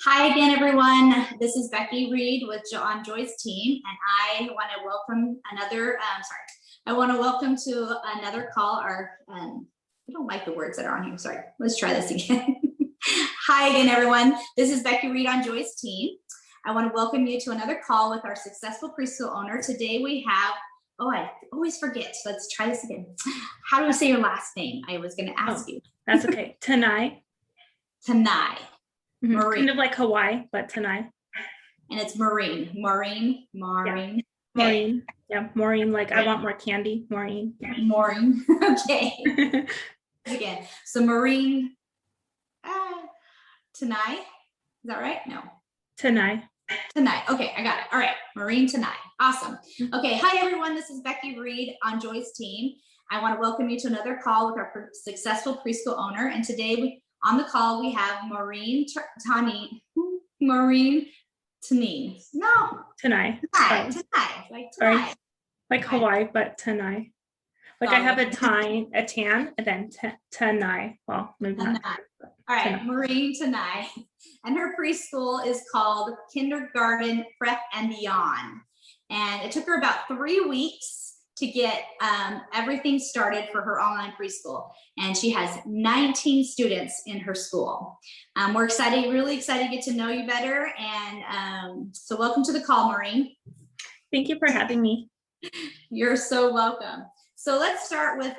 Hi again, everyone. This is Becky Reed with on Joy's team, and I want to welcome I want to welcome to another call. I don't like the words that are on here. Sorry. Let's try this again. Hi again, everyone. This is Becky Reed on Joy's team. I want to welcome you to another call with our successful preschool owner. Today we have, I always forget. Let's try this again. How do I say your last name? I was going to ask you. That's okay. Tanai. Tanai. Maureen. Kind of like Hawaii, but Tanai. And it's Maureen. Maureen. Yeah. Maureen. Yeah, Maureen. Like I want more candy. Maureen. Maureen. Okay. Again. So Maureen. Tanai. Is that right? No. Tanai. Tanai. Okay, I got it. All right. Maureen Tanai. Awesome. Okay. Hi, everyone. This is Becky Reed on Joy's team. I want to welcome you to another call with our successful preschool owner. And today on the call, we have Maureen Tanai. Maureen Tanai. No. Tanai. Tanai. Like Hawaii, but Tanai. Like I have a tan, and then Tanai. Well, maybe not. All right, Tanai. Maureen Tanai. And her preschool is called Kindergarten Prep and Beyond. And it took her about 3 weeks to get everything started for her online preschool. And she has 19 students in her school. We're excited, really excited to get to know you better. And so welcome to the call, Maureen. Thank you for having me. You're so welcome. So let's start with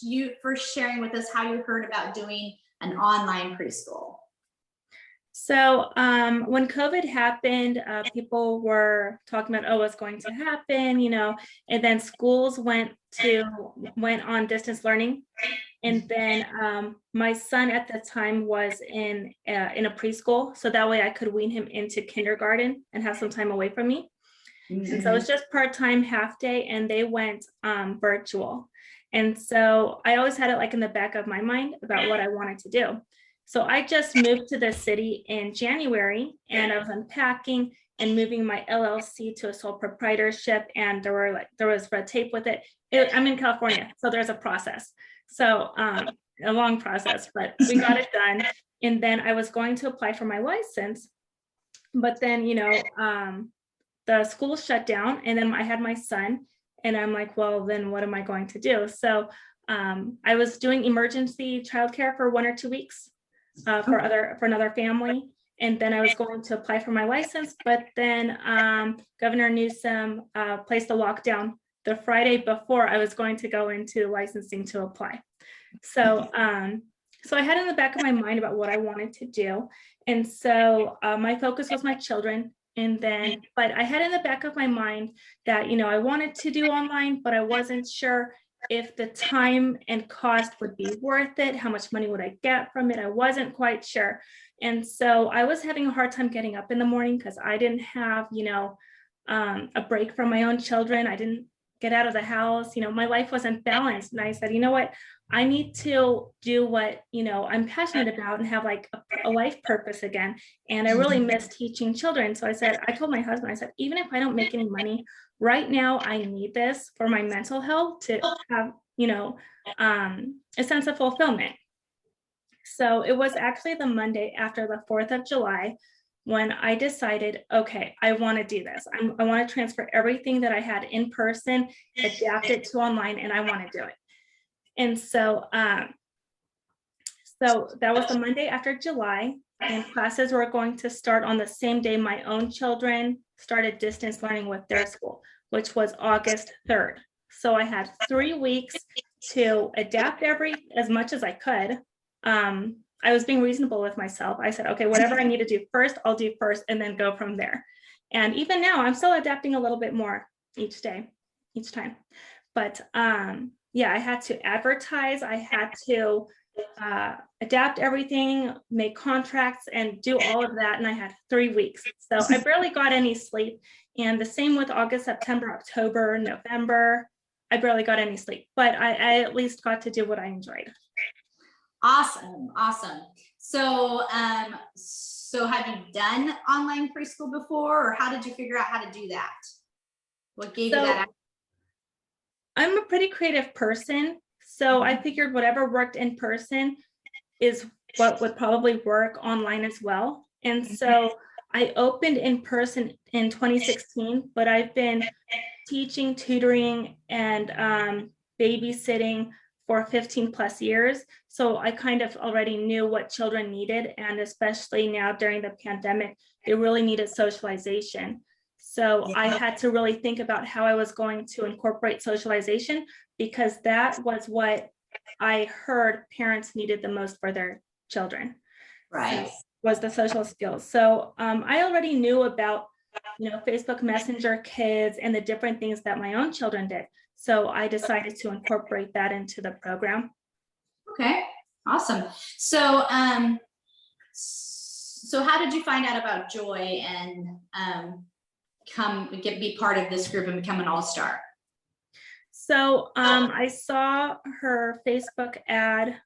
you first sharing with us how you heard about doing an online preschool. So when COVID happened, people were talking about, what's going to happen, and then schools went on distance learning. And then my son at the time was in a preschool. So that way I could wean him into kindergarten and have some time away from me. Mm-hmm. And so it was just part-time, half day, and they went virtual. And so I always had it like in the back of my mind about what I wanted to do. So I just moved to the city in January, and I was unpacking and moving my LLC to a sole proprietorship, and there was red tape with it. I'm in California, so there's a process. So a long process, but we got it done. And then I was going to apply for my license, but then the school shut down, and then I had my son, and I'm like, well, then what am I going to do? So I was doing emergency childcare for 1 or 2 weeks. For another family, and then I was going to apply for my license, but then Governor Newsom placed a lockdown the Friday before I was going to go into licensing to apply. So I had in the back of my mind about what I wanted to do, and so my focus was my children. And then, but I had in the back of my mind that I wanted to do online, but I wasn't sure if the time and cost would be worth it, how much money would I get from it? I wasn't quite sure. And so I was having a hard time getting up in the morning because I didn't have, a break from my own children. I didn't get out of the house. My life wasn't balanced. And I said, you know what? I need to do what, I'm passionate about and have like a life purpose again. And I really miss teaching children. So I told my husband, I said, even if I don't make any money, right now, I need this for my mental health to have, a sense of fulfillment. So it was actually the Monday after the 4th of July when I decided, okay, I want to do this. I want to transfer everything that I had in person, adapt it to online, and I want to do it. And so, so that was the Monday after July, and classes were going to start on the same day my own children started distance learning with their school, which was August 3rd. So I had 3 weeks to adapt as much as I could. I was being reasonable with myself. I said, okay, whatever I need to do first, I'll do first and then go from there. And even now I'm still adapting a little bit more each time. But yeah, I had to advertise. I had to adapt everything, make contracts, and do all of that. And I had 3 weeks. So I barely got any sleep. And the same with August, September, October, November. I barely got any sleep, but I at least got to do what I enjoyed. Awesome. So, so have you done online preschool before, or how did you figure out how to do that? What gave you that? I'm a pretty creative person. So I figured whatever worked in person is what would probably work online as well. And so I opened in person in 2016, but I've been teaching, tutoring, and babysitting for 15 plus years. So I kind of already knew what children needed. And especially now during the pandemic, they really needed socialization. So I had to really think about how I was going to incorporate socialization, because that was what I heard parents needed the most for their children. Right. So, was the social skills. So I already knew about, Facebook Messenger kids and the different things that my own children did. So I decided to incorporate that into the program. Okay, awesome. So, so how did you find out about Joy and be part of this group and become an all-star? So I saw her Facebook ad.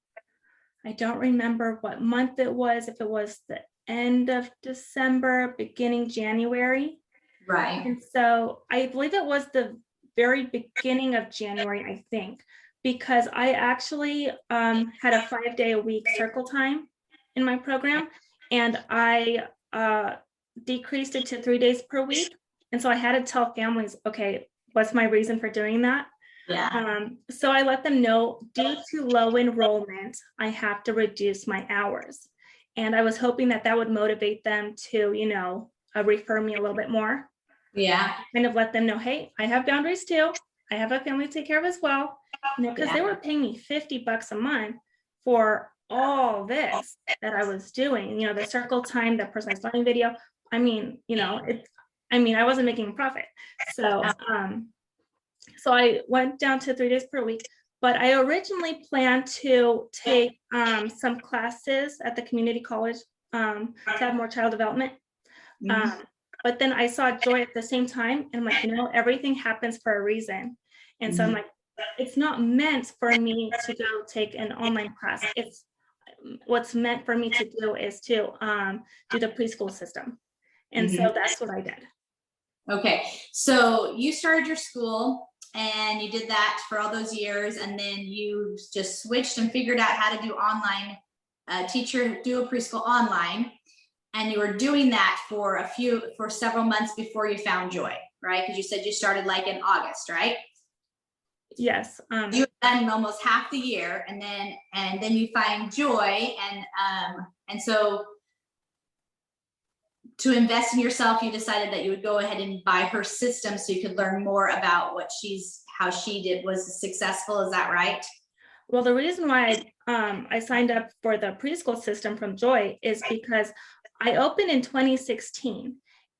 I don't remember what month it was, if it was the end of December, beginning January. Right. And so I believe it was the very beginning of January, I think, because I actually had a 5-day-a-week circle time in my program, and I decreased it to 3 days per week. And so I had to tell families, okay, what's my reason for doing that? Yeah. So I let them know, due to low enrollment, I have to reduce my hours. And I was hoping that that would motivate them to, refer me a little bit more. Yeah. Kind of let them know, hey, I have boundaries too. I have a family to take care of as well. Because they were paying me $50 a month for all this that I was doing, the circle time, the personalized learning video. I mean, I wasn't making a profit. So, so I went down to 3 days per week, but I originally planned to take some classes at the community college to have more child development. But then I saw Joy at the same time, and I'm like, everything happens for a reason. And so I'm like, it's not meant for me to go take an online class. It's what's meant for me to do is to do the preschool system. And so that's what I did. Okay, so you started your school and you did that for all those years, and then you just switched and figured out how to do online, do a preschool online. And you were doing that for several months before you found Joy, right? Because you said you started like in August, right? Yes. You've done almost half the year, and then you find Joy, and so to invest in yourself, you decided that you would go ahead and buy her system so you could learn more about how she was successful. Is that right? Well, the reason why I signed up for the preschool system from Joy is because I opened in 2016,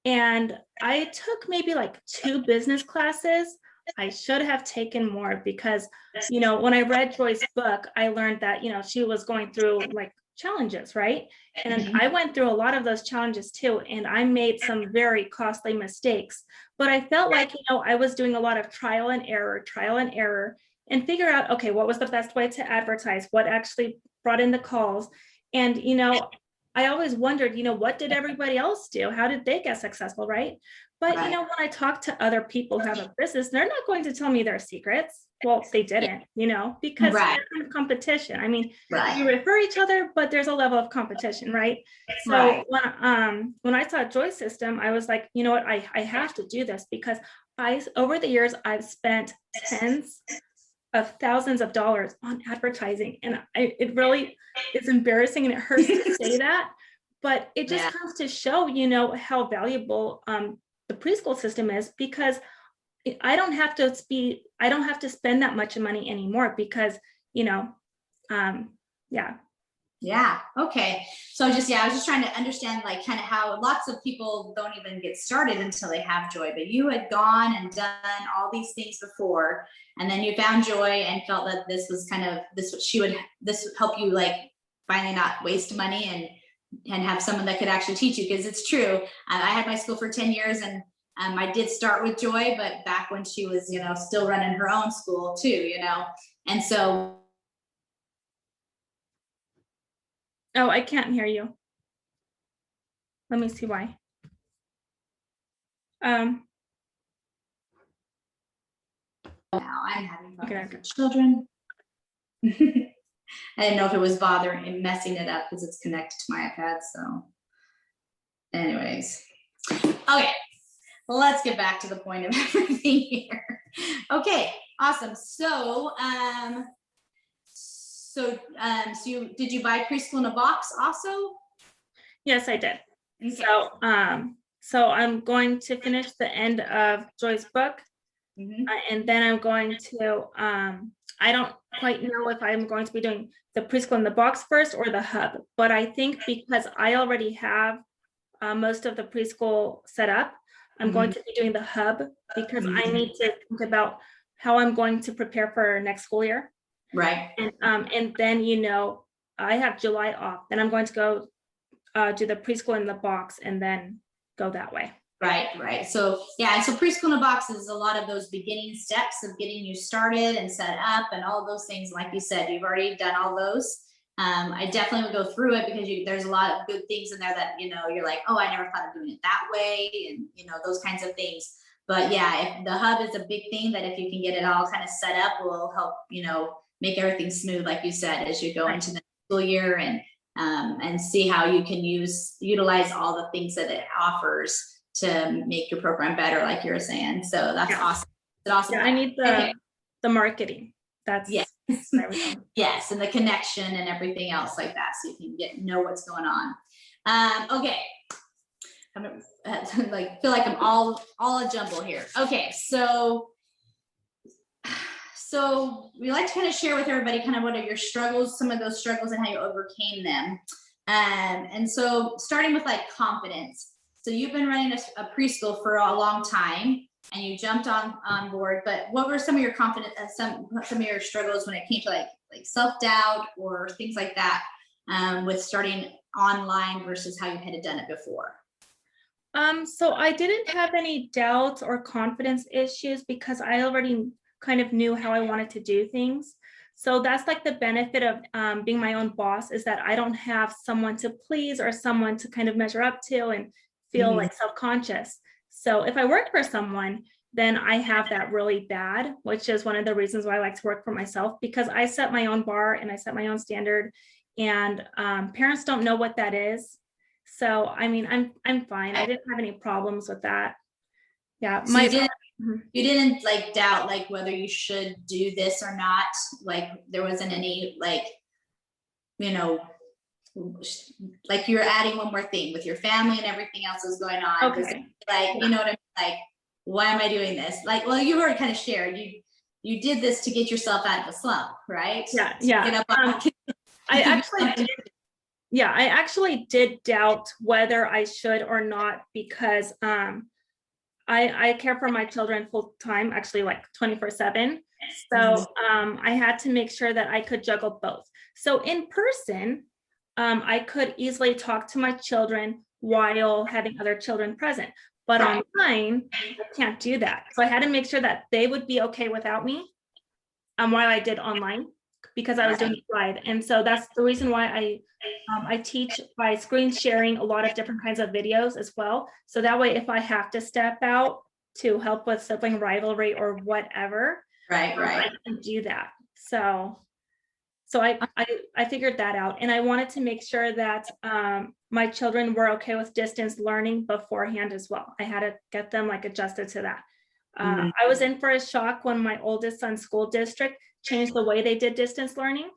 and I took maybe like 2 business classes. I should have taken more because, when I read Joy's book, I learned that, she was going through like challenges, right? And I went through a lot of those challenges too, and I made some very costly mistakes. But I felt like, I was doing a lot of trial and error, and figure out, okay, what was the best way to advertise? What actually brought in the calls? And, I always wondered, what did everybody else do? How did they get successful, right? But, Right. When I talk to other people who have a business, they're not going to tell me their secrets. Well, they didn't, because Right. there's kind of competition. I mean, Right. you refer each other, but there's a level of competition, right? So Right. when I saw Joy's system, I was like, you know what, I have to do this, because over the years, I've spent tens of thousands of dollars on advertising. And it really is embarrassing, and it hurts to say that, but it just comes to show, how valuable the preschool system is, because I don't have to spend that much money anymore, because, Yeah. Okay. So I was just trying to understand, like, kind of how lots of people don't even get started until they have Joy, but you had gone and done all these things before, and then you found Joy and felt that this would help you, like, finally not waste money and have someone that could actually teach you. Because it's true. I had my school for 10 years, and I did start with Joy, but back when she was, still running her own school too, and so. Oh, I can't hear you. Let me see why. Now I'm having problems with children. I didn't know if it was bothering and messing it up because it's connected to my iPad. So anyways. Okay, well, let's get back to the point of everything here. Okay, awesome. So, did you buy Preschool in a Box also? Yes, I did. Okay. So I'm going to finish the end of Joy's book, and then I'm going to, I don't quite know if I'm going to be doing the Preschool in the Box first or the hub, but I think because I already have most of the preschool set up, I'm going to be doing the hub because I need to think about how I'm going to prepare for next school year. Right. And then, you know, I have July off, then I'm going to go do the Preschool in the Box and then go that way. Right. So yeah, and so Preschool in a Box is a lot of those beginning steps of getting you started and set up and all those things. Like you said, you've already done all those. I definitely would go through it because there's a lot of good things in there that, you know, you're like, oh, I never thought of doing it that way, and, you know, those kinds of things. But yeah, if the hub is a big thing, that if you can get it all kind of set up, will help, you know, make everything smooth, like you said, as you go into the school year, and see how you can utilize all the things that it offers to make your program better, like you were saying. So that's awesome. That's awesome. Yeah, I need the marketing. That's yes, and the connection and everything else like that, so you can know what's going on. Okay, I'm like feel like I'm all a jumble here. Okay, so we like to kind of share with everybody kind of what are your struggles, some of those struggles, and how you overcame them. And so starting with like confidence. So you've been running a preschool for a long time, and you jumped on board, but what were some of your confidence, some of your struggles when it came to like self-doubt or things like that, with starting online versus how you had done it before? So I didn't have any doubts or confidence issues because I already kind of knew how I wanted to do things. So that's like the benefit of being my own boss, is that I don't have someone to please or someone to kind of measure up to and feel like self-conscious. So if I worked for someone, then I have that really bad, which is one of the reasons why I like to work for myself, because I set my own bar and I set my own standard, and parents don't know what that is. So, I mean, I'm fine. I didn't have any problems with that. Yeah. So you didn't like doubt like whether you should do this or not. Like there wasn't any like, you know, like you're adding one more thing with your family and everything else is going on. Okay. Like, you know what I mean? Like, why am I doing this? Like, well, you already kind of shared, you did this to get yourself out of the slump, right? Yeah. I actually did doubt whether I should or not, because I care for my children full time, actually like 24/7. So I had to make sure that I could juggle both. So in person, I could easily talk to my children while having other children present, but online, I can't do that. So I had to make sure that they would be okay without me while I did online, because I was doing it live. And so that's the reason why I teach by screen sharing a lot of different kinds of videos as well. So that way, if I have to step out to help with sibling rivalry or whatever, I can do that. So I figured that out, and I wanted to make sure that my children were okay with distance learning beforehand as well. I had to get them like adjusted to that. I was in for a shock when my oldest son's school district changed the way they did distance learning,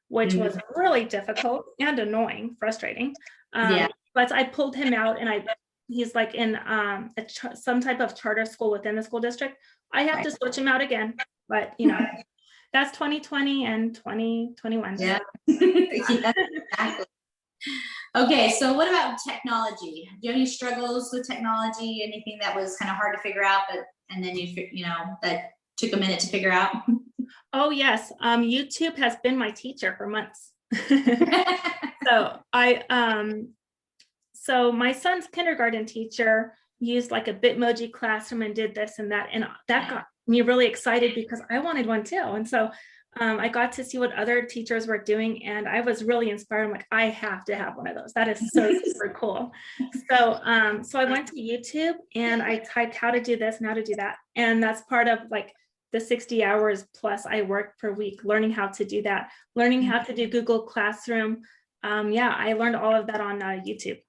which was really difficult and annoying, frustrating. But I pulled him out, and he's like in some type of charter school within the school district. I have to switch him out again, but you know, that's 2020 and 2021. Yeah. Exactly. Okay, so what about technology? Do you have any struggles with technology? Anything that was kind of hard to figure out, and then you know that took a minute to figure out? Oh yes, YouTube has been my teacher for months. So my son's kindergarten teacher used like a Bitmoji classroom and did this and that, and that got me really excited because I wanted one too. And so I got to see what other teachers were doing, and I was really inspired. I'm like, I have to have one of those. That is so super cool. So I went to YouTube and I typed how to do this and how to do that. And that's part of like the 60 hours plus I work per week, learning how to do that, learning how to do Google Classroom. I learned all of that on YouTube.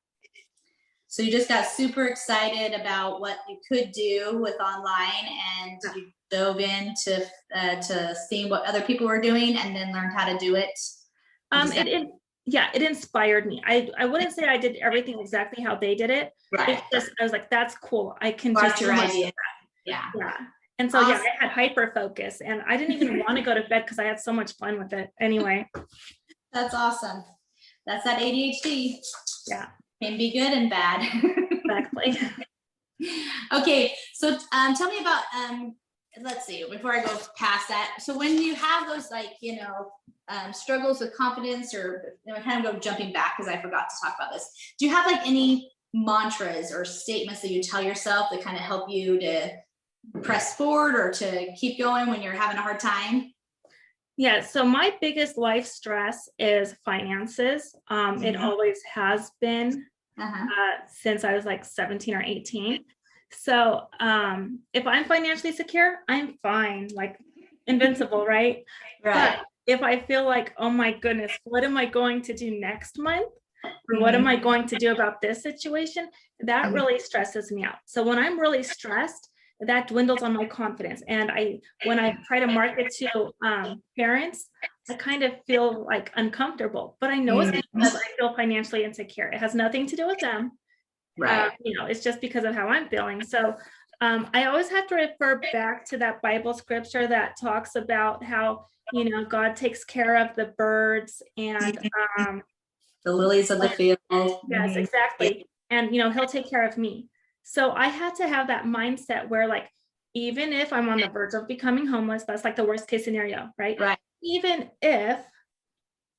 So you just got super excited about what you could do with online, and you dove into to seeing what other people were doing, and then learned how to do it. It inspired me. I wouldn't say I did everything exactly how they did it. Right. It's just, I was like, that's cool. I can Sparked just your idea. Yeah. And so Awesome. I had hyper focus, and I didn't even want to go to bed because I had so much fun with it anyway. That's awesome. That's that ADHD. Yeah. Can be good and bad. Exactly. Okay, so tell me about let's see, before I go past that, so when you have those, like, struggles with confidence, or kind of go jumping back because I forgot to talk about this, do you have like any mantras or statements that you tell yourself that kind of help you to press forward or to keep going when you're having a hard time? Yeah, so my biggest life stress is finances. It always has been since I was like 17 or 18. So if I'm financially secure, I'm fine, like invincible, right? Right. But if I feel like, oh my goodness, what am I going to do next month? Or what am I going to do about this situation? That really stresses me out. So when I'm really stressed, that dwindles on my confidence. And when I try to market to parents, I kind of feel like uncomfortable, but I know it's because I feel financially insecure. It has nothing to do with them. Right. It's just because of how I'm feeling. So I always have to refer back to that Bible scripture that talks about how, God takes care of the birds and the lilies of the field. Yes, exactly. And, he'll take care of me. So I had to have that mindset where, like, even if I'm on the verge of becoming homeless, that's like the worst case scenario, right? Right. Even if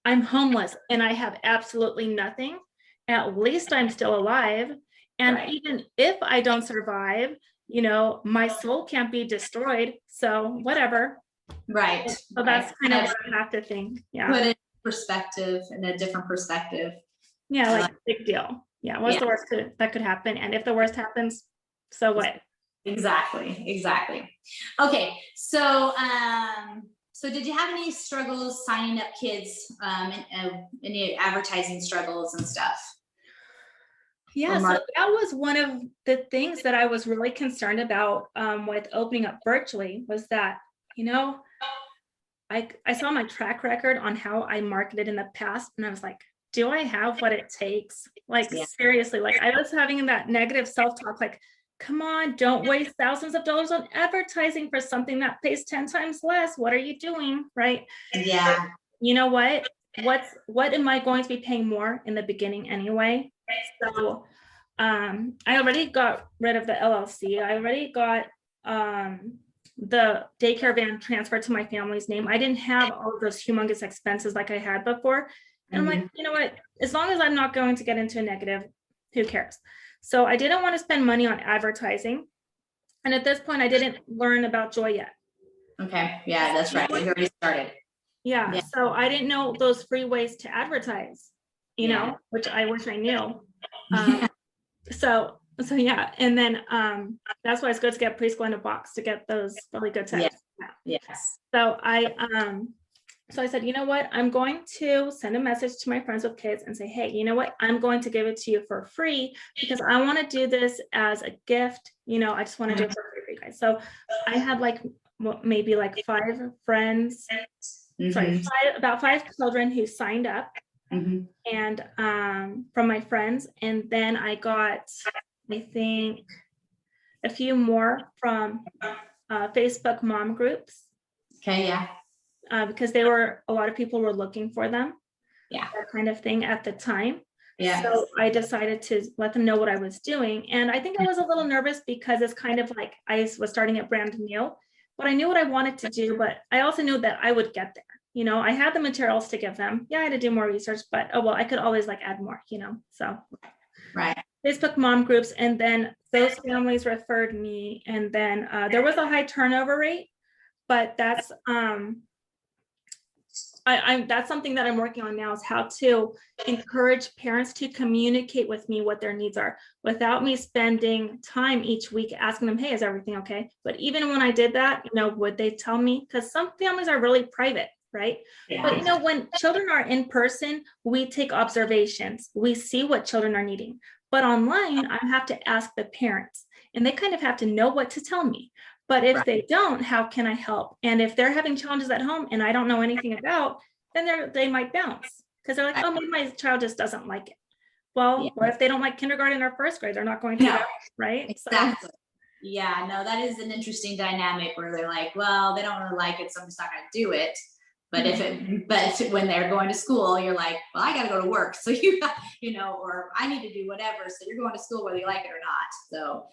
I'm homeless and I have absolutely nothing, at least I'm still alive. And even if I don't survive, my soul can't be destroyed. So whatever. Right. So that's kind of what I have to think. Yeah. Put it in perspective, in a different perspective. Yeah, like big deal. Yeah. What's the worst that could happen? And if the worst happens, so what? Exactly. Okay. So, so did you have any struggles signing up kids, any advertising struggles and stuff? Yeah, so that was one of the things that I was really concerned about with opening up virtually, was that, I saw my track record on how I marketed in the past, and I was like, do I have what it takes? Like, seriously, like I was having that negative self-talk, like, come on, don't waste thousands of dollars on advertising for something that pays 10 times less. What are you doing? Right? Yeah. But you know what? What am I going to be paying more in the beginning anyway? So I already got rid of the LLC. I already got the daycare van transferred to my family's name. I didn't have all of those humongous expenses like I had before. And I'm like, you know what? As long as I'm not going to get into a negative, who cares? So I didn't want to spend money on advertising. And at this point, I didn't learn about Joy yet. Okay. Yeah, that's right. We already started. Yeah. So I didn't know those free ways to advertise, which I wish I knew. So yeah. And then that's why it's good to get Preschool in a Box to get those really good tips. Yes. So I said, you know what, I'm going to send a message to my friends with kids and say, hey, you know what, I'm going to give it to you for free because I want to do this as a gift. I just want to do it for free for you guys. So I had maybe 5 friends, about 5 children who signed up and from my friends. And then I got, I think, a few more from Facebook mom groups. Okay, yeah. Because a lot of people were looking for them, that kind of thing at the time. Yeah. So I decided to let them know what I was doing. And I think I was a little nervous because it's kind of like I was starting it brand new, but I knew what I wanted to do, but I also knew that I would get there. I had the materials to give them. Yeah, I had to do more research, but I could always add more, so. Right. Facebook mom groups. And then those families referred me. And then there was a high turnover rate, but that's, that's something that I'm working on now, is how to encourage parents to communicate with me what their needs are without me spending time each week asking them, hey, is everything okay? But even when I did that, would they tell me? Because some families are really private, right? Yeah. But when children are in person, we take observations. We see what children are needing. But online, I have to ask the parents, and they kind of have to know what to tell me. But if they don't, how can I help? And if they're having challenges at home and I don't know anything about, then they might bounce because they're like, oh, maybe my child just doesn't like it. Well, what if they don't like kindergarten or first grade? They're not going to go, right? Exactly. Yeah, no, that is an interesting dynamic where they're like, well, they don't really like it, so I'm just not going to do it. But when they're going to school, you're like, well, I got to go to work. So or I need to do whatever. So you're going to school whether you like it or not. So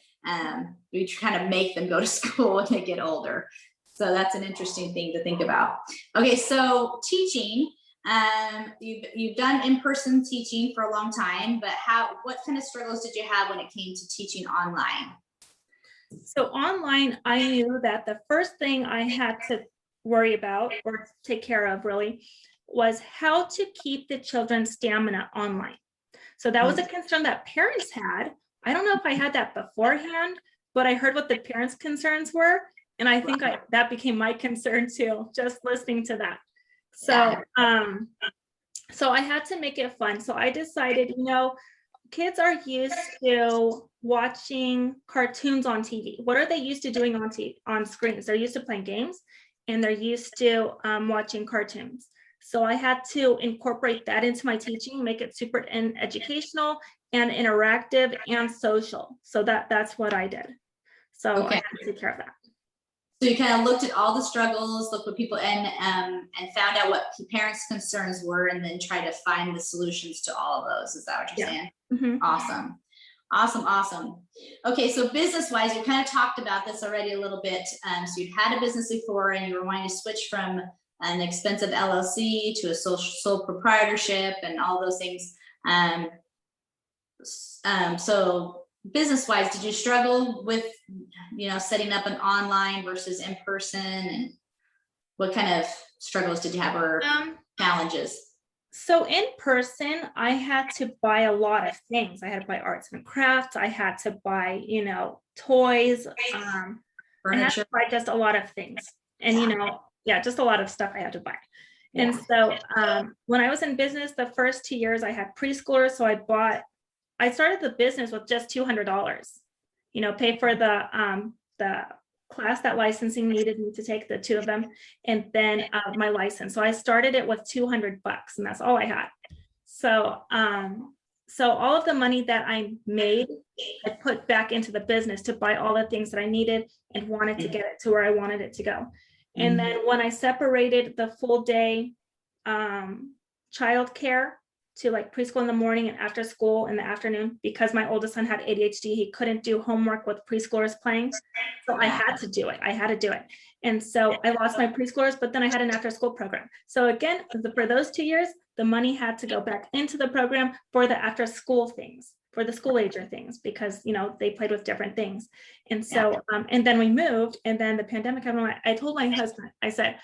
we kind of make them go to school when they get older. So that's an interesting thing to think about. Okay, so teaching, you've done in-person teaching for a long time, but what kind of struggles did you have when it came to teaching online? So online, I knew that the first thing I had to worry about or take care of really was how to keep the children's stamina online. So that was a concern that parents had. I don't know if I had that beforehand, but I heard what the parents' concerns were. And I think that became my concern too, just listening to that. So, so I had to make it fun. So I decided, kids are used to watching cartoons on TV. What are they used to doing on screens? They're used to playing games and they're used to watching cartoons. So I had to incorporate that into my teaching, make it super educational and interactive and social. So that's what I did. So I had to take care of that. So you kind of looked at all the struggles, looked what people and found out what parents' concerns were, and then try to find the solutions to all of those. Is that what you're saying? Mm-hmm. Awesome. Okay, so business-wise, you kind of talked about this already a little bit. So you'd had a business before, and you were wanting to switch from an expensive LLC to a sole proprietorship, and all those things. So business-wise, did you struggle with, setting up an online versus in person, and what kind of struggles did you have or challenges? So in person, I had to buy a lot of things. I had to buy arts and crafts. I had to buy, toys. I had to buy just a lot of things, and just a lot of stuff I had to buy. And so when I was in business, the first 2 years I had preschoolers, so I started the business with just $200, pay for the class that licensing needed me to take, the 2 of them, and then my license. So I started it with $200 and that's all I had. So all of the money that I made, I put back into the business to buy all the things that I needed and wanted to get it to where I wanted it to go. And then when I separated the full day childcare to like preschool in the morning and after school in the afternoon, because my oldest son had ADHD, he couldn't do homework with preschoolers playing. So I had to do it. And so I lost my preschoolers, but then I had an after school program. So again, for those 2 years, the money had to go back into the program for the after school things, for the school ager things, because, they played with different things. And so, and then we moved, and then the pandemic happened. I told my husband, I said,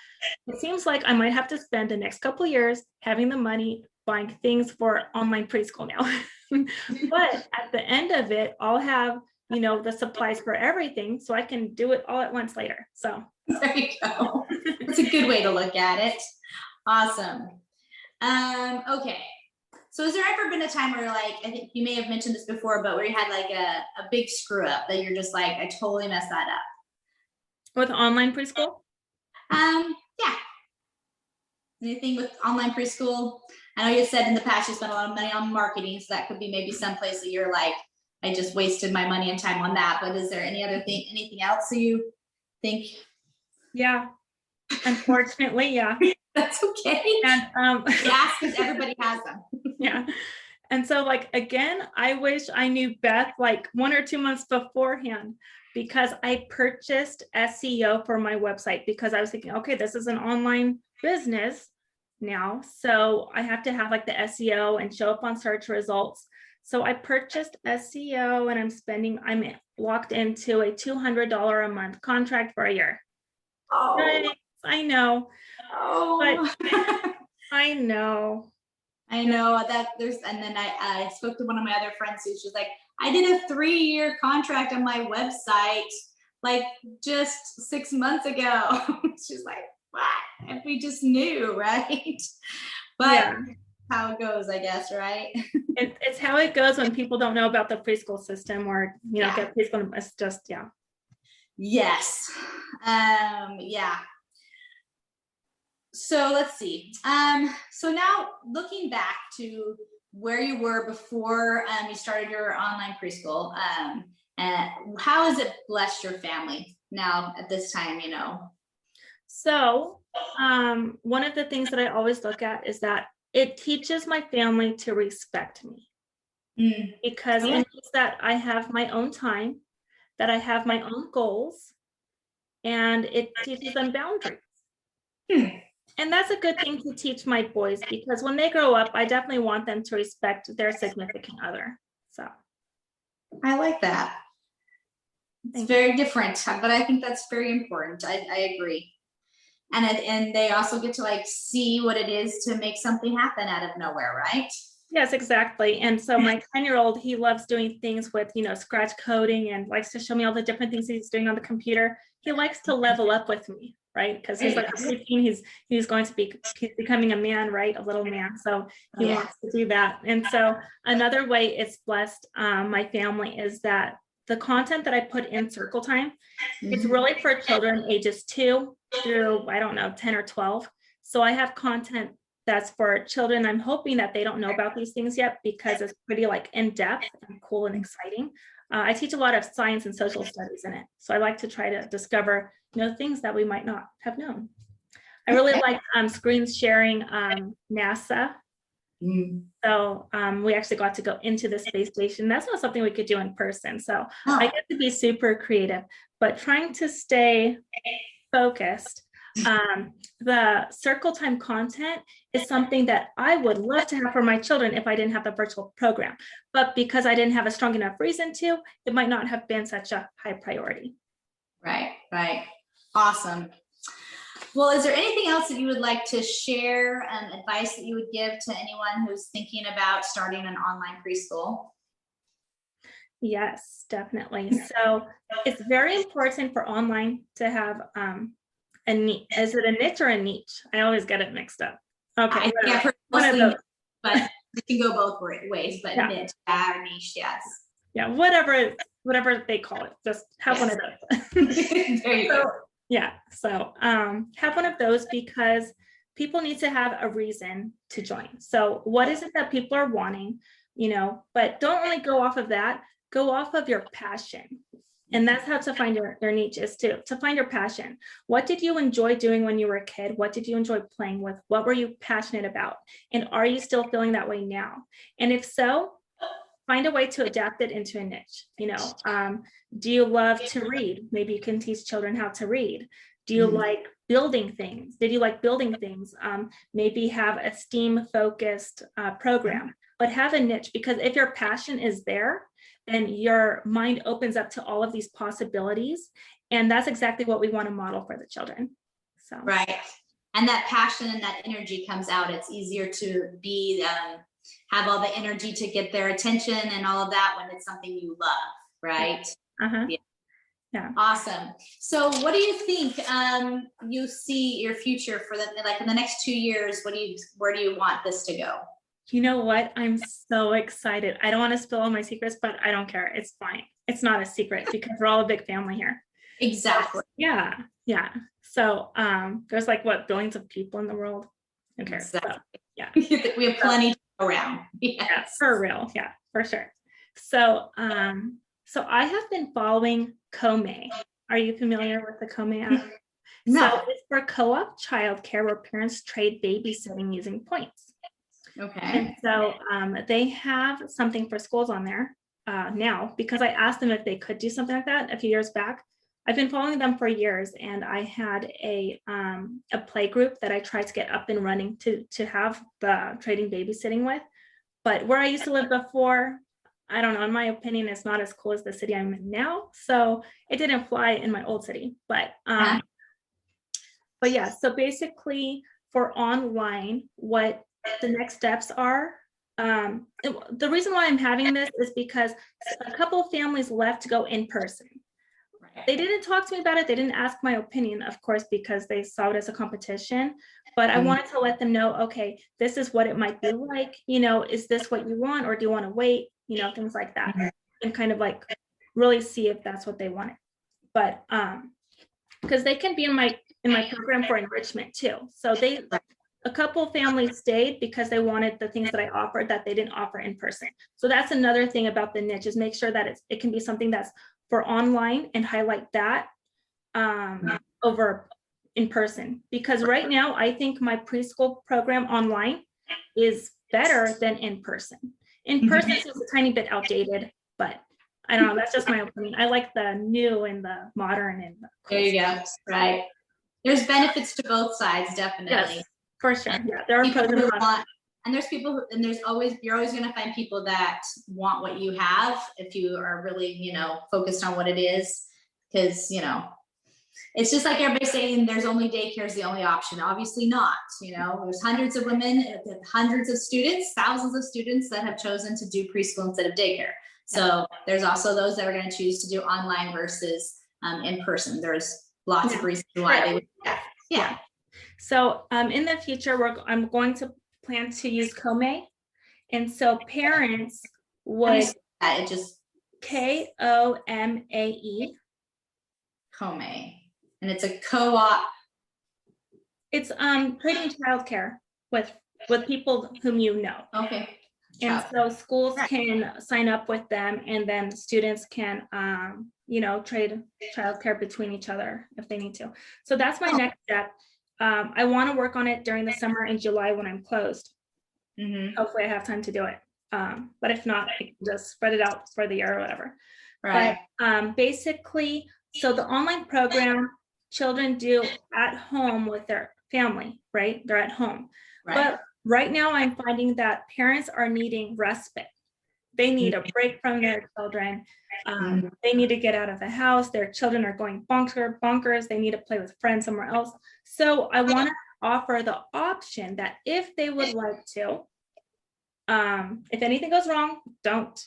it seems like I might have to spend the next couple of years having the money buying things for online preschool now. But at the end of it, I'll have, the supplies for everything, so I can do it all at once later. So there you go. That's a good way to look at it. Awesome. Okay. So has there ever been a time where I think you may have mentioned this before, but where you had like a big screw up that you're just like, I totally messed that up? With online preschool? Yeah. Anything with online preschool? I know you said in the past you spent a lot of money on marketing, so that could be maybe someplace that you're like, I just wasted my money and time on that. But is there anything else that you think? Yeah, unfortunately, yeah. That's okay. And ask because everybody has them. Yeah. And so again, I wish I knew Beth 1 or 2 months beforehand, because I purchased SEO for my website, because I was thinking, okay, this is an online business now, so I have to have the SEO and show up on search results. So I purchased SEO, and I'm locked into a $200 a month contract for a year. Oh, right? I know. Oh, but I know that and then I spoke to one of my other friends who's just like, I did a 3-year contract on my website just 6 months ago. She's like, what? If we just knew, right? But how it goes, I guess, right? It's how it goes when people don't know about the preschool system, or, Yeah. get preschool. It's just, yeah. Yes. Yeah. So let's see. So now looking back to where you were before you started your online preschool, and how has it blessed your family now at this time, So one of the things that I always look at is that it teaches my family to respect me, because it means that I have my own time, that I have my own goals, and it teaches them boundaries. And that's a good thing to teach my boys, because when they grow up, I definitely want them to respect their significant other. So I like that. It's very different, but I think that's very important. I agree. And they also get to like see what it is to make something happen out of nowhere, right? Yes, exactly. And so my 10-year-old, he loves doing things with, scratch coding, and likes to show me all the different things he's doing on the computer. He likes to level up with me, right? Because he's like 15, he's going to be, he's becoming a man, right? A little man. So he wants to do that. And so another way it's blessed my family is that the content that I put in Circle Time, it's really for children ages 2 through, 10 or 12. So I have content that's for children. I'm hoping that they don't know about these things yet, because it's pretty like in depth and cool and exciting. I teach a lot of science and social studies in it. So I like to try to discover, things that we might not have known. I really like screen sharing NASA. So we actually got to go into the space station. That's not something we could do in person. So I get to be super creative, but trying to stay focused. The Circle Time content is something that I would love to have for my children if I didn't have the virtual program, but because I didn't have a strong enough reason to, it might not have been such a high priority. Right. Awesome. Well, is there anything else that you would like to share, advice that you would give to anyone who's thinking about starting an online preschool? Yes, definitely. So it's very important for online to have a niche. Is it a niche or a niche? I always get it mixed up. Okay. One of those. But it can go both ways, but niche or niche, yes. Yeah, whatever they call it, just have one of those. There you go. Yeah, so have one of those, because people need to have a reason to join. So what is it that people are wanting, but don't only go off of that, go off of your passion. And that's how to find your niche, is to find your passion. What did you enjoy doing when you were a kid? What did you enjoy playing with? What were you passionate about? And are you still feeling that way now? And if so, find a way to adapt it into a niche. Do you love to read? Maybe you can teach children how to read. Do you like building things? Did you like building things? Maybe have a STEAM focused program, but have a niche, because if your passion is there, then your mind opens up to all of these possibilities. And that's exactly what we want to model for the children. So right. And that passion and that energy comes out. It's easier to be have all the energy to get their attention and all of that when it's something you love, right? Yeah. Awesome. So what do you think you see your future for in the next 2 years? Where do you want this to go? You know what? I'm so excited. I don't want to spill all my secrets, but I don't care. It's fine. It's not a secret, because we're all a big family here. Exactly. Yeah. So there's billions of people in the world. Who cares? Exactly. So, yeah. We have plenty to go around. Yeah, for real. Yeah, for sure. So so I have been following Kome. Are you familiar with the Kome app? No. So it's for co-op childcare where parents trade babysitting using points. Okay. And so they have something for schools on there now, because I asked them if they could do something like that a few years back. I've been following them for years, and I had a play group that I tried to get up and running to have the trading babysitting with. But where I used to live before, I don't know, in my opinion, it's not as cool as the city I'm in now. So it didn't fly in my old city. But yeah, so basically for online, what the next steps are. The reason why I'm having this is because a couple of families left to go in person. They didn't talk to me about it. They didn't ask my opinion, of course, because they saw it as a competition. But I wanted to let them know, okay, this is what it might be like. You know, is this what you want, or do you want to wait? You know, things like that, and kind of like really see if that's what they wanted. But because they can be in my program for enrichment too. So a couple families stayed because they wanted the things that I offered that they didn't offer in person. So that's another thing about the niche, is make sure that it can be something that's for online and highlight that over in person. Because right now, I think my preschool program online is better than in person. In person is a tiny bit outdated, but I don't know, that's just my opinion. I like the new and the modern and the cool. There you go. Right. There's benefits to both sides, definitely. Yes, for sure. Yeah, there are pros and cons. And there's people, and you're always going to find people that want what you have if you are really, you know, focused on what it is. Because, you know, it's just like everybody saying there's only daycare is the only option. Obviously not. You know, there's hundreds of women, hundreds of students, thousands of students that have chosen to do preschool instead of daycare. So there's also those that are going to choose to do online versus in person. There's lots of reasons why they would do that. Yeah. So in the future, I'm going to plan to use Kome. And so parents would it just Kome. Kome. And it's a co-op. It's creating childcare with people whom you know. Okay. And so schools can sign up with them, and then students can you know, trade childcare between each other if they need to. So that's my next step. I want to work on it during the summer in July when I'm closed. Hopefully I have time to do it. But if not, I can just spread it out for the year or whatever. Right. But basically, so the online program children do at home with their family, right? They're at home. Right. But right now I'm finding that parents are needing respite. They need a break from their children. They need to get out of the house. Their children are going bonkers. They need to play with friends somewhere else. So I want to offer the option that if they would like to, if anything goes wrong, don't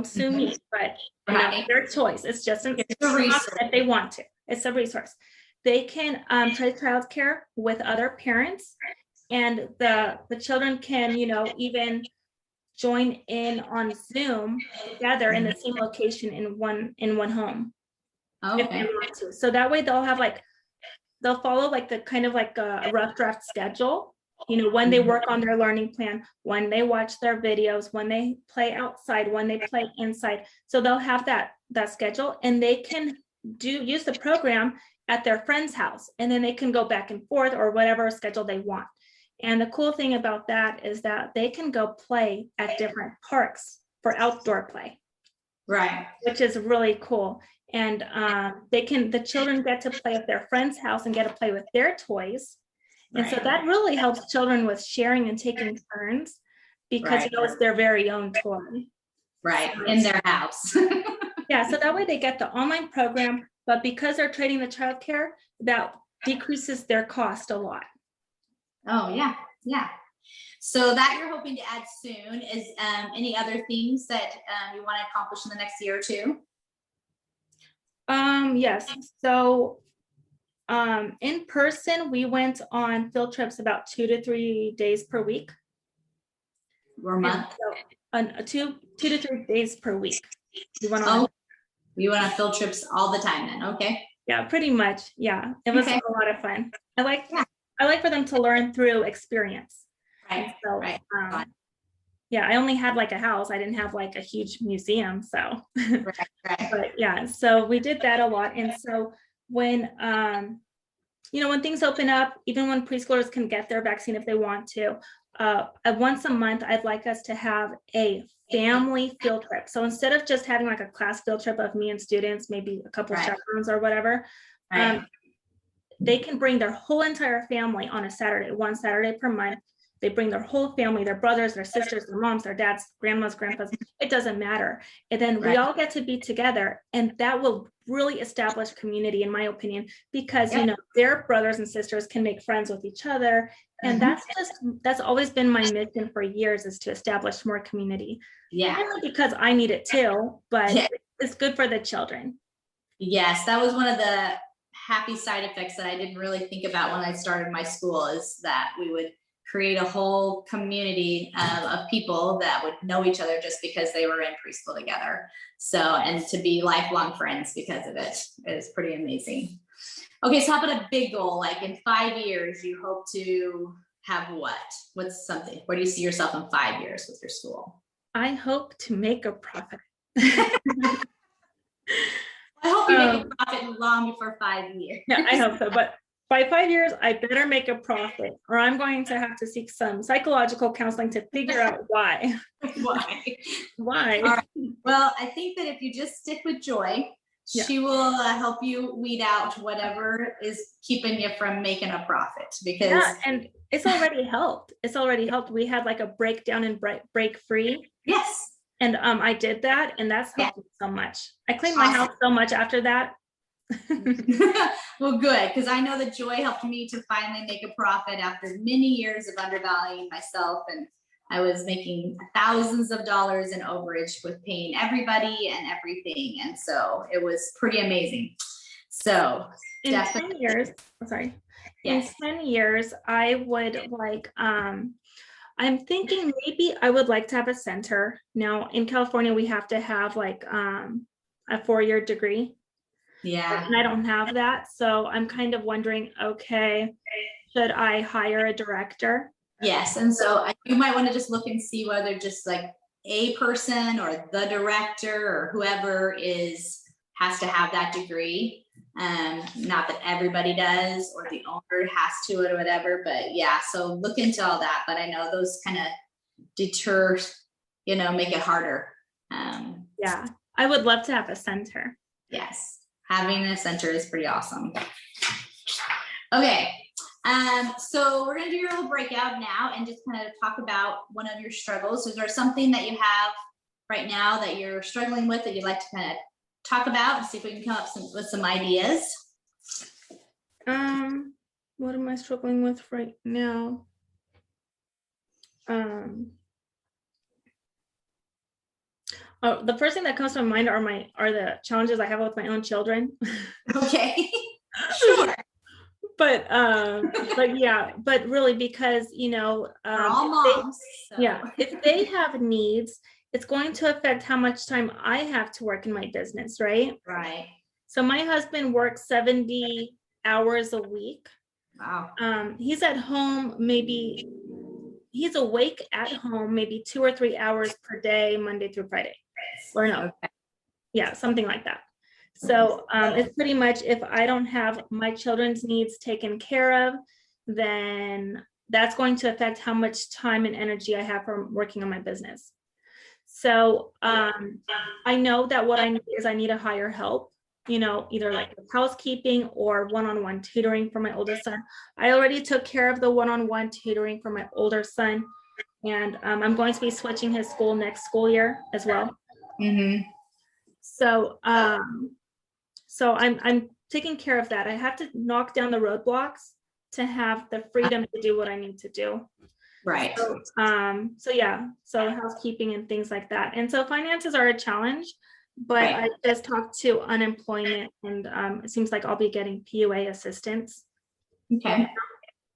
sue me, but you know, their choice. It's just a resource if they want to. It's a resource. They can try childcare with other parents, and the children can, you know, even join in on Zoom together in the same location in one home. If they want to. So that way they'll follow like the kind of like a rough draft schedule, you know, when they work on their learning plan, when they watch their videos, when they play outside, when they play inside. So they'll have that schedule, and they can use the program at their friend's house, and then they can go back and forth or whatever schedule they want. And the cool thing about that is that they can go play at different parks for outdoor play. Right. Which is really cool. And the children get to play at their friend's house and get to play with their toys. And so that really helps children with sharing and taking turns, because you know, it's their very own toy. Right, in their house. Yeah, so that way they get the online program, but because they're trading the childcare, that decreases their cost a lot. Oh, yeah, yeah. So that you're hoping to add soon is any other things that you want to accomplish in the next year or two? Yes. So in person, we went on field trips about 2 to 3 days per week. Or month? So, 2 to 3 days per week. We went on field trips all the time then, okay? Yeah, pretty much. Yeah, it was a lot of fun. I like for them to learn through experience. Right. So, yeah, I only had like a house. I didn't have like a huge museum. So, but yeah, so we did that a lot. And so when, you know, when things open up, even when preschoolers can get their vaccine if they want to, once a month, I'd like us to have a family field trip. So instead of just having like a class field trip of me and students, maybe a couple of chaperones or whatever, they can bring their whole entire family on a Saturday, one Saturday per month. They bring their whole family, their brothers, their sisters, their moms, their dads, grandmas, grandpas, it doesn't matter. And then we all get to be together, and that will really establish community, in my opinion, because, you know, their brothers and sisters can make friends with each other. And that's always been my mission for years, is to establish more community. Yeah. Not because I need it too, but it's good for the children. Yes, that was one of the happy side effects that I didn't really think about when I started my school, is that we would create a whole community of people that would know each other just because they were in preschool together. So, and to be lifelong friends because of it is pretty amazing. Okay, so how about a big goal? Like in 5 years, you hope to have what? What's something? Where do you see yourself in 5 years with your school? I hope to make a profit. I hope you make a profit long before 5 years. Yeah, I hope so. But by 5 years, I better make a profit, or I'm going to have to seek some psychological counseling to figure out why. Why? Why? All right. Well, I think that if you just stick with Joy, Yeah. she will help you weed out whatever is keeping you from making a profit. Because yeah, and it's already helped. It's already helped. We had like a breakdown and break free. yes. And I did that, and that's helped me so much. I cleaned my Awesome. house so much after that. Well, good, because I know that Joy helped me to finally make a profit after many years of undervaluing myself, and I was making thousands of dollars in overage with paying everybody and everything, and so it was pretty amazing. So in 10 years, sorry, yes. in 10 years, I would like, I'm thinking maybe I would like to have a center. Now in California, we have to have like a 4-year degree. Yeah. And I don't have that. So I'm kind of wondering, okay, should I hire a director? Yes. And so you might want to just look and see whether just like a person or the director or whoever has to have that degree. Not that everybody does, or the owner has to, or whatever, but yeah, so look into all that. But I know those kind of deter, make it harder. Yeah, I would love to have a center. Yes, having a center is pretty awesome. Okay, so we're gonna do your little breakout now and just kind of talk about one of your struggles. Is there something that you have right now that you're struggling with that you'd like to kind of talk about and see if we can come up with some ideas? What am I struggling with right now? Oh, the first thing that comes to my mind are the challenges I have with my own children. Okay. Sure. But yeah, but really, because we're all moms. Yeah, if they have needs, it's going to affect how much time I have to work in my business, right? Right. So my husband works 70 hours a week. Wow. He's at home, maybe he's awake at home maybe 2 or 3 hours per day, Monday through Friday, or no, okay. Yeah, something like that. So it's pretty much, if I don't have my children's needs taken care of, then that's going to affect how much time and energy I have for working on my business. So I know that what I need is I need to hire help, either like housekeeping or one-on-one tutoring for my oldest son. I already took care of the one-on-one tutoring for my older son, and I'm going to be switching his school next school year as well. Mm-hmm. So I'm taking care of that. I have to knock down the roadblocks to have the freedom to do what I need to do. Right. So yeah, so housekeeping and things like that. And so finances are a challenge, but right. I just talked to unemployment, and it seems like I'll be getting PUA assistance. Okay.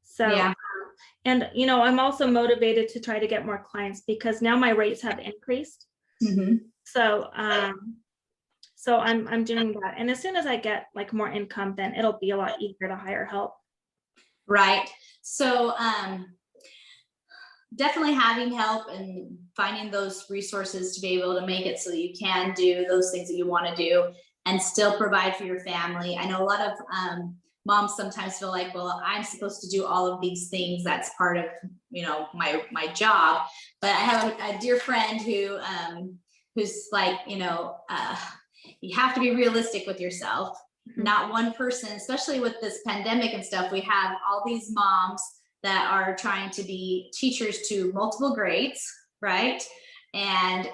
So, yeah. And I'm also motivated to try to get more clients, because now my rates have increased. Mm-hmm. So, so I'm doing that. And as soon as I get like more income, then it'll be a lot easier to hire help. Right. So, definitely having help and finding those resources to be able to make it so that you can do those things that you want to do and still provide for your family. I know a lot of moms sometimes feel like, well, I'm supposed to do all of these things. That's part of, my job. But I have a dear friend who's like, you have to be realistic with yourself. Mm-hmm. Not one person, especially with this pandemic and stuff, we have all these moms that are trying to be teachers to multiple grades, right? And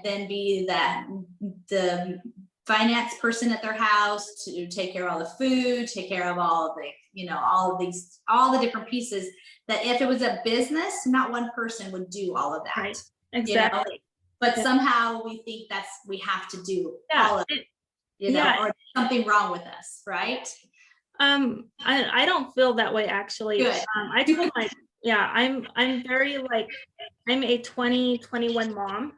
then be the finance person at their house to take care of all the food, take care of all of the, all the different pieces, that if it was a business, not one person would do all of that. Right. Exactly. But somehow we think we have to do all of it. or something wrong with us, right? I don't feel that way actually. Good. I told I'm very like, I'm a 2021 mom.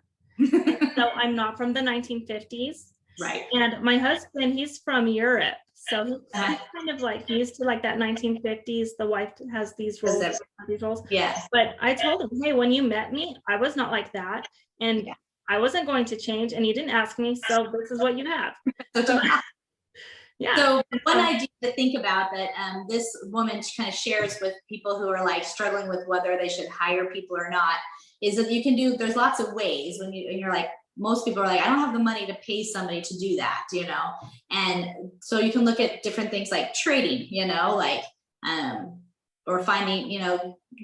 So I'm not from the 1950s. Right. And my husband, he's from Europe. So he's kind of like, he used to like that 1950s, the wife has these roles, Yes. But I told him, hey, when you met me, I was not like that. And I wasn't going to change, and you didn't ask me. So this is what you have. So one idea to think about that this woman kind of shares with people who are like struggling with whether they should hire people or not is that you can do, there's lots of ways when you're like, most people are like, I don't have the money to pay somebody to do that, and so you can look at different things like trading, like or finding,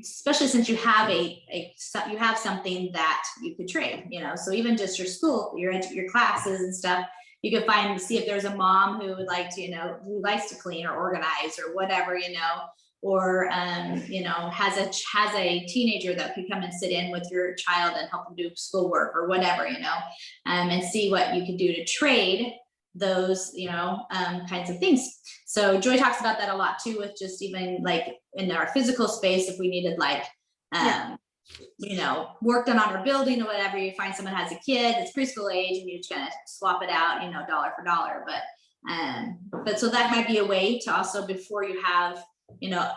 especially since you have you have something that you could trade, so even just your school, your classes and stuff, you could see if there's a mom who would like to, who likes to clean or organize or whatever, or has a teenager that could come and sit in with your child and help them do schoolwork or whatever, and see what you can do to trade those, kinds of things. So Joy talks about that a lot too, with just even like in our physical space, if we needed like, work done on our building or whatever, you find someone has a kid that's preschool age and you're just gonna swap it out, dollar for dollar. But so that might be a way to also, before you have,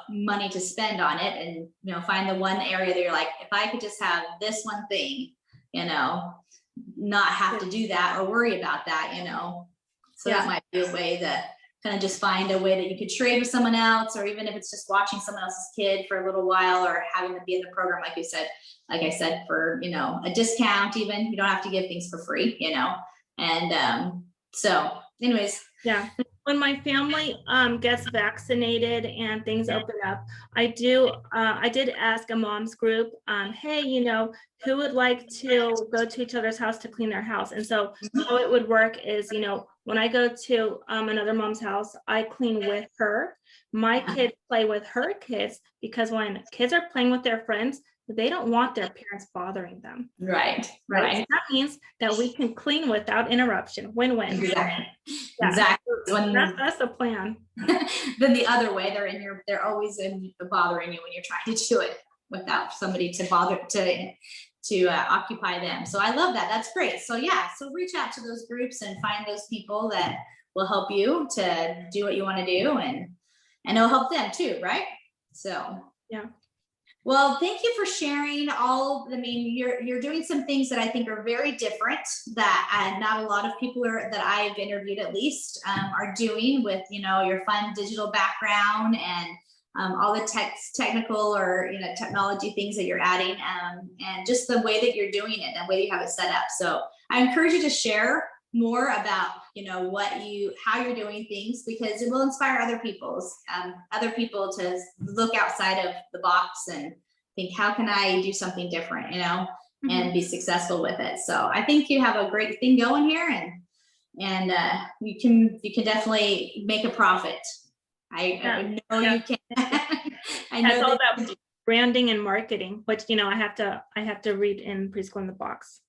money to spend on it, and, find the one area that you're like, if I could just have this one thing, not have to do that or worry about that, so that might be a way that kind of just find a way that you could trade with someone else, or even if it's just watching someone else's kid for a little while, or having them be in the program, like I said, for, a discount, even. You don't have to give things for free, and so anyways. Yeah. When my family gets vaccinated and things open up, I did ask a mom's group, hey, who would like to go to each other's house to clean their house? And so how it would work is, when I go to another mom's house, I clean with her. My kids play with her kids, because when kids are playing with their friends, they don't want their parents bothering them. Right. So that means that we can clean without interruption. Win-win. Exactly. Yeah. Exactly. That's the plan. Then the other way, they're always bothering you when you're trying to do it without somebody to bother to occupy them. So I love that. That's great. So so reach out to those groups and find those people that will help you to do what you want to do, and it'll help them too, right? So well, thank you for sharing you're doing some things that I think are very different, that not a lot of people that I've interviewed at least are doing, with, your fun digital background and all the technical or, technology things that you're adding, and just the way that you're doing it, and the way that you have it set up. So I encourage you to share more about, how you're doing things, because it will inspire other people to look outside of the box and think, how can I do something different, and be successful with it. So I think you have a great thing going here, and you can definitely make a profit. I know you can. I know that's all about branding and marketing, which, I have to read in Preschool in the Box.